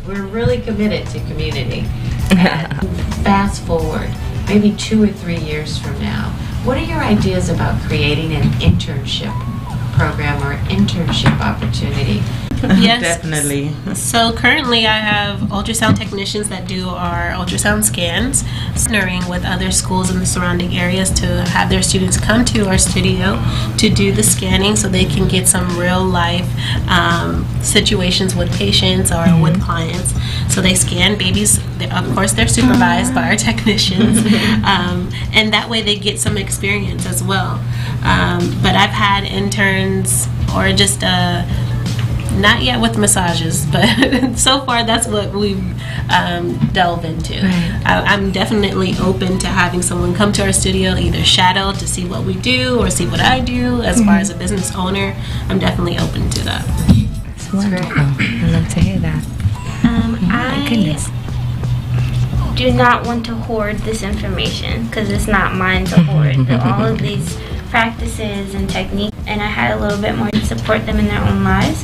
We're really committed to community. And fast forward, maybe 2 or 3 years from now, what are your ideas about creating an internship program or internship opportunity? Yes. Definitely. So currently I have ultrasound technicians that do our ultrasound scans, partnering with other schools in the surrounding areas to have their students come to our studio to do the scanning so they can get some real life situations with patients or with clients. So they scan babies. Of course, they're supervised by our technicians, and that way they get some experience as well. But I've had interns or just not yet with massages, but so far that's what we've delved into. Right. I'm definitely open to having someone come to our studio, either shadow to see what we do or see what I do. As far as a business owner, I'm definitely open to that. That's wonderful. I love to hear that. My goodness. I do not want to hoard this information because it's not mine to hoard. All of these practices and techniques, and I had a little bit more to support them in their own lives.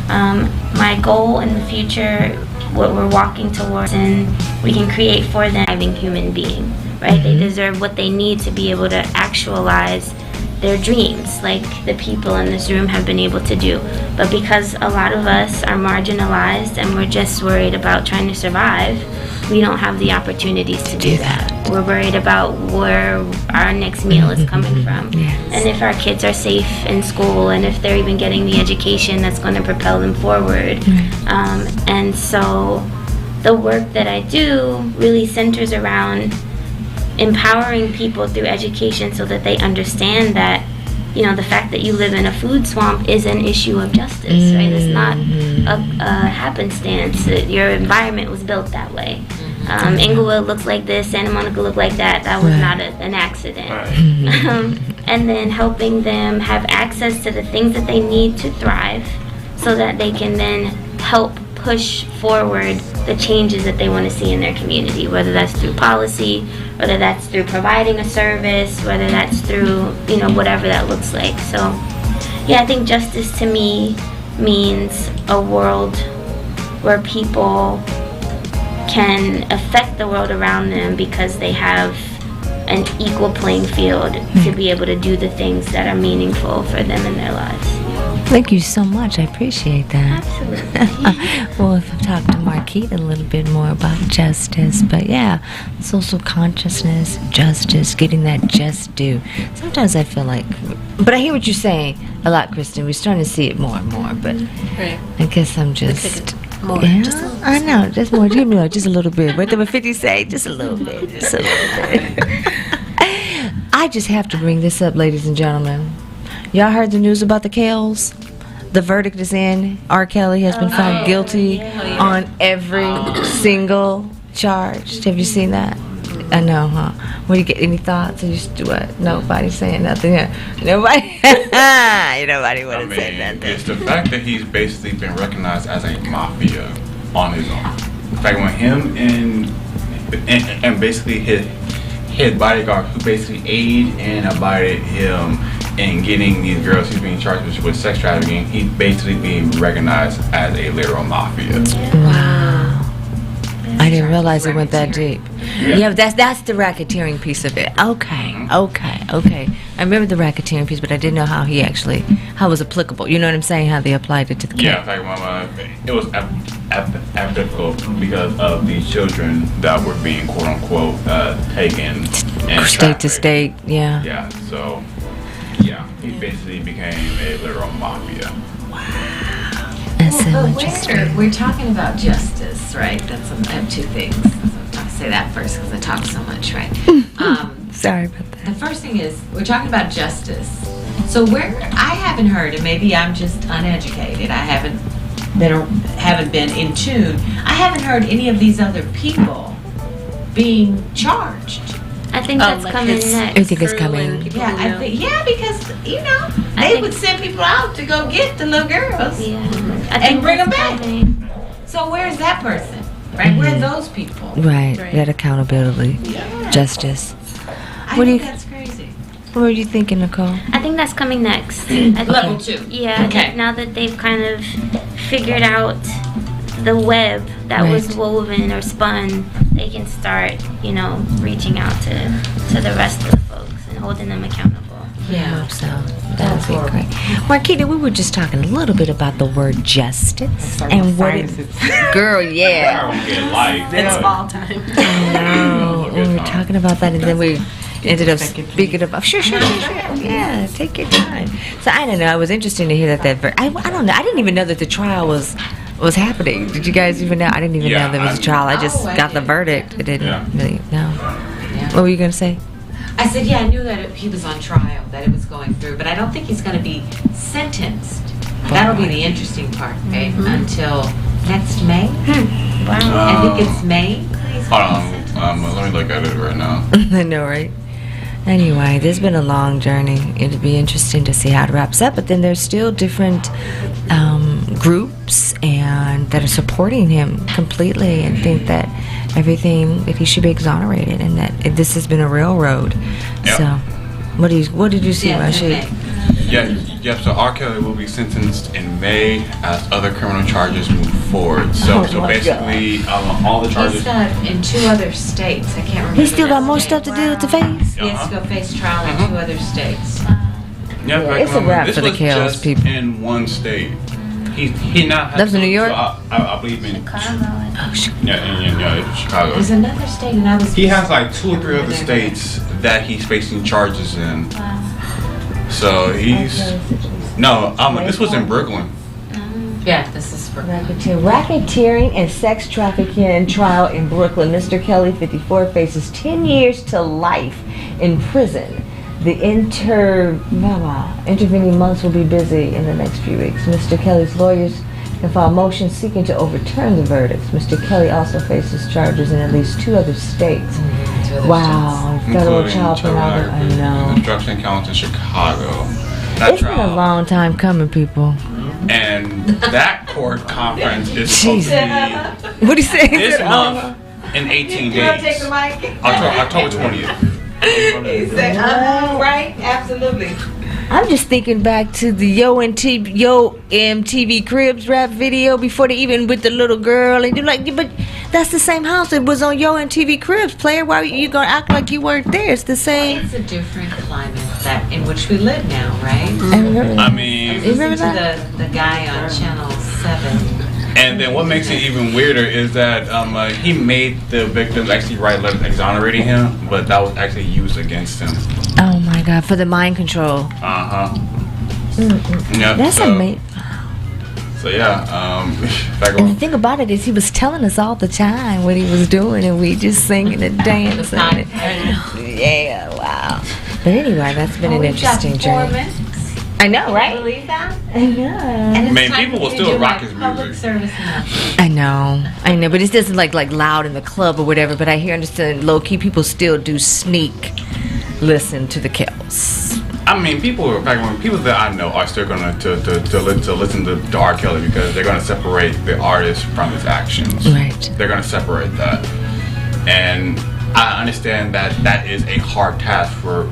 My goal in the future, what we're walking towards, and we can create for them, a human being, right? They deserve what they need to be able to actualize their dreams, like the people in this room have been able to do. But because a lot of us are marginalized and we're just worried about trying to survive, we don't have the opportunities to do that. We're worried about where our next meal is coming from. And if our kids are safe in school, and if they're even getting the education that's going to propel them forward. And so the work that I do really centers around empowering people through education so that they understand that, you know, the fact that you live in a food swamp is an issue of justice, right? It's not a happenstance. Your environment was built that way. Inglewood looks like this, Santa Monica looked like that. That was not an accident. And then helping them have access to the things that they need to thrive so that they can then help push forward the changes that they want to see in their community, whether that's through policy, whether that's through providing a service, whether that's through, you know, whatever that looks like. So yeah, I think justice to me means a world where people can affect the world around them because they have an equal playing field to be able to do the things that are meaningful for them in their lives. Thank you so much. I appreciate that. Absolutely. Well, if I talk to Marquita a little bit more about justice, but yeah, social consciousness, justice, getting that just due. Sometimes I feel like, but I hear what you're saying a lot, Kristen. We're starting to see it more and more, but I guess I'm just... More, yeah, just a little. I know, just more. Give me like just a little bit. What did 50 say? Just a little bit. Just a little bit. I just have to bring this up, ladies and gentlemen. Y'all heard the news about the Kells? The verdict is in. R. Kelly has been found guilty on every single charge. Have you seen that? I know, huh? What do you get? Any thoughts? Or you just do what? Nobody's saying nothing. Yeah. Nobody. Nobody would have said nothing. It's the fact that he's basically been recognized as a mafia on his own. In fact, when him and basically his bodyguard, who basically aided and abided him in getting these girls he's being charged with sex trafficking, he's basically being recognized as a literal mafia. Wow. I didn't realize it went that deep. Yeah, that's the racketeering piece of it. Okay. I remember the racketeering piece, but I didn't know how it was applicable. You know what I'm saying? How they applied it to the Yeah, case. in fact, it was applicable because of these children that were being quote unquote taken and State to trafficked. state, yeah. Yeah, so yeah, he basically became a literal mafia. That's so But interesting. we're talking about justice, right? I have two things. I'll say that first because I talk so much, right? Sorry about that. The first thing is we're talking about justice. So I haven't heard, and maybe I'm just uneducated. I haven't been in tune. I haven't heard any of these other people being charged. I think that's like coming his next. I think it's crew coming. and people Yeah, who I know. think because I they think- would send people out to go get the little girls. Yeah. I And think bring 'em that's back. coming. So where's that person? Right? Where are those people? Right, Right. that accountability, justice. I What do think you- that's crazy. What are you thinking, Nicole? I think that's coming next. I think- Level 2. Yeah, I Okay. think now that they've kind of figured out the web that was Right. woven or spun, they can start, reaching out to the rest of the folks and holding them accountable. I hope so. That would be great. Marquita, we were just talking a little bit about the word justice and what it. Girl, yeah. I don't get life. It's fall time. No, we were talking about that, and then we ended up speaking about. Sure. Yeah, take your time. So I don't know. It was interesting to hear that. I don't know. I didn't even know that the trial was happening. Did you guys even know? I didn't even Yeah, know there was a trial. I just I got the did. verdict. I didn't Yeah. really know. Yeah. What were you gonna say? I said, yeah, I knew that he was on trial, that it was going through, but I don't think he's going to be sentenced. That'll be the interesting part, right? Until next May. Wow. I think it's May. Hold on, let me look at it right now. I know, right? Anyway, there's been a long journey. It'll be interesting to see how it wraps up. But then there's still different groups and that are supporting him completely and think that everything that he should be exonerated and that this has been a railroad. Yep. So, what did you see, Yeah, it's in Rashid? May. Yep. So R. Kelly will be sentenced in May as other criminal charges move forward. So, Oh my basically, all the He's charges. got in 2 other states. I can't remember. He still got the more state. stuff to do with the face. He has to go face trial in 2 other states. Yeah, Yeah, it's a wrap this for the was Kells just people. in one state. He now has That was in to- New York? So I believe in Chicago. yeah, Chicago. There's another state, and I was. He has like 2 or 3 other states that he's facing charges in. Wow. So he's no. This was in Brooklyn. Yeah, this is for. Racketeering and sex trafficking trial in Brooklyn. Mr. Kelly, 54, faces 10 years to life in prison. The intervening months will be busy in the next few weeks. Mr. Kelly's lawyers can file motions seeking to overturn the verdicts. Mr. Kelly also faces charges in at least 2 other states. Wow, federal Including child pornography. I know. Construction counts in Chicago. That It's been a trial. long time coming, people. And that court conference is supposed to What do you say? be this month in 18 days. October 20th. Right? Absolutely. I'm just thinking back to the Yo MTV Cribs rap video before they even with the little girl, and you're like, but that's the same house that was on Yo MTV Cribs. Player, why you gonna act like you weren't there? It's the same. It's a different climate that in which we live now, right? I remember I that. mean, You remember Listen that? to the guy on Channel 7. and then what makes it even weirder is that he made the victims actually write letters exonerating him, but that was actually used against him. Oh my God, for the mind control. Yeah. That's so, amazing. So yeah, back And the on. thing about it is, he was telling us all the time what he was doing, and we just singing and dancing. Yeah, wow. But anyway, that's been an interesting journey. I know, right? Believe that? I know. And it's Man, time people for will me to still do rock my his public music. service announcement. I know, but it doesn't like loud in the club or whatever. But I hear, understand, low key, people still do sneak listen to the Kells. I mean, people that I know are still gonna to listen to R. Kelly because they're gonna separate the artist from his actions. Right. They're gonna separate that, and I understand that is a hard task for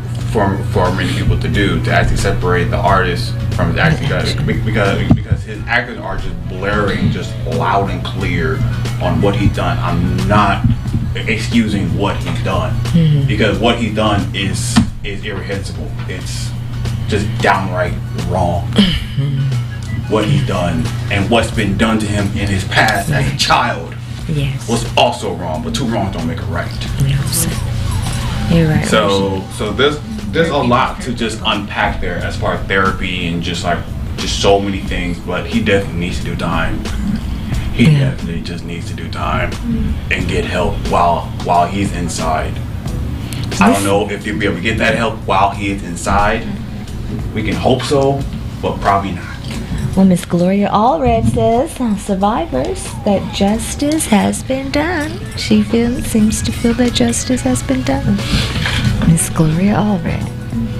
many people to do, to actually separate the artist from his actions because his actions are just blaring, just loud and clear on what he's done. I'm not excusing what he's done because what he's done is irreprehensible. It's just downright wrong. What he's done and what's been done to him in his past as a child Yes. was also wrong, but 2 wrongs don't make a right. You're right. So there's a lot to just unpack there as far as therapy and just so many things, but he definitely needs to do time. He definitely just needs to do time and get help while he's inside. I don't know if he'll be able to get that help while he is inside. We can hope so, but probably not. Well, Miss Gloria Allred says, survivors, that justice has been done. She seems to feel that justice has been done. Miss Gloria Allred.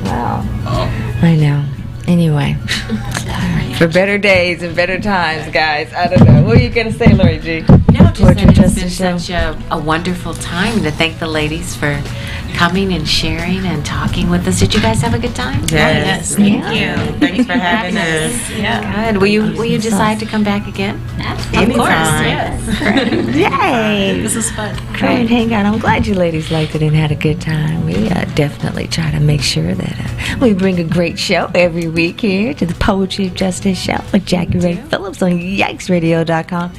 Wow. I know. Anyway. For better days and better times, guys. I don't know. What are you going to say, Lori G? No, just Toward that your it's been justice show. such a wonderful time to thank the ladies for coming and sharing and talking with us. Did you guys have a good time? Yes, thank you. Thanks for having us. Yeah. Good. Will you decide to come back again? Of course, yes. Yay! This is fun. Come and hang out. I'm glad you ladies liked it and had a good time. We definitely try to make sure that we bring a great show every week here to the Poetry of Justice show with Jackie Ray Phillips on YikesRadio.com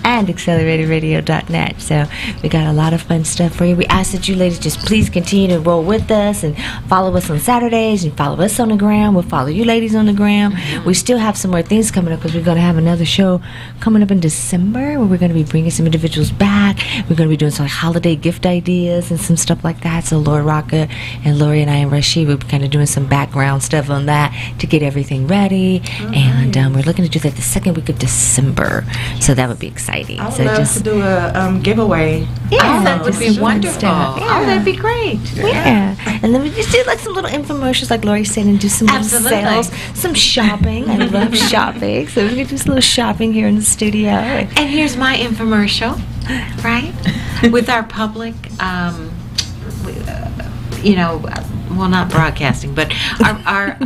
and AcceleratorRadio.net. So we got a lot of fun stuff for you. We ask that you ladies just please continue to roll with us and follow us on Saturdays and follow us on the gram. We'll follow you ladies on the gram. We still have some more things coming up because we're going to have another show coming up in December where we're going to be bringing some individuals back. We're going to be doing some holiday gift ideas and some stuff like that. So Laura Rocca and Lori and I and Rashid will be kind of doing some background stuff on that to get everything ready. And we're looking to do that the second week of December. So that would be exciting. I would So love to do a giveaway. Oh, that would be just wonderful. stuff. Oh, that'd be great. Yeah, and then we just do like some little infomercials, like Lori said, and do some little Absolutely. sales, some shopping. I love shopping, so we could do some little shopping here in the studio. And here's my infomercial, right? With our public, well, not broadcasting, but our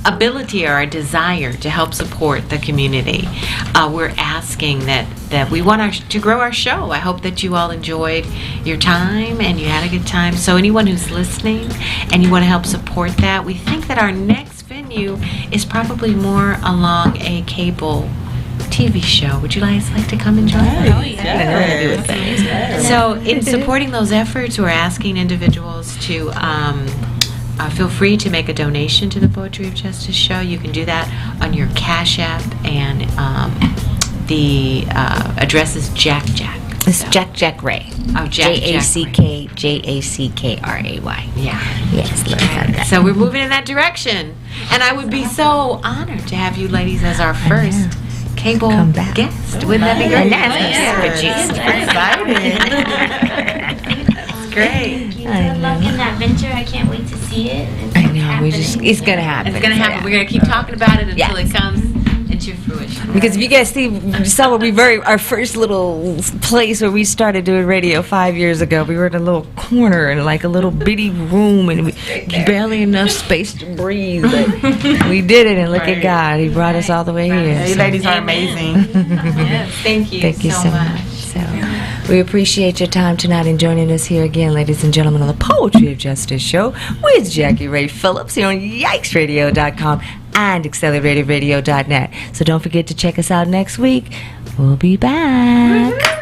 ability or our desire to help support the community. We're asking that we want to grow our show. I hope that you all enjoyed your time and you had a good time. So anyone who's listening and you want to help support that, we think that our next venue is probably more along a cable TV show. Would you guys like to come and join us? Oh, yeah. So in supporting those efforts, we're asking individuals to feel free to make a donation to the Poetry of Justice show. You can do that on your Cash App, and the address is Jack. It's Jack Ray. Oh, Jack JACKRAY. Yeah. Yes, Lori got that. So we're moving in that direction, and I would be so honored to have you ladies as our first cable Come back. guest. Wouldn't that be great? That's great. Good luck in that venture. I can't wait to see it. I know. It's gonna happen. It's gonna happen. We're gonna keep talking about it until Yes. it comes into fruition. Because if you guys saw our first little place where we started doing radio 5 years ago, we were in a little corner in like a little bitty room and we barely enough space to breathe. But we did it, and look at God, He brought us all the way here. You So ladies are amazing. Yes, thank you so much. So we appreciate your time tonight and joining us here again, ladies and gentlemen, on the Poetry of Justice show with Jackie Ray Phillips here on YikesRadio.com and AcceleratorRadio.net. So don't forget to check us out next week. We'll be back.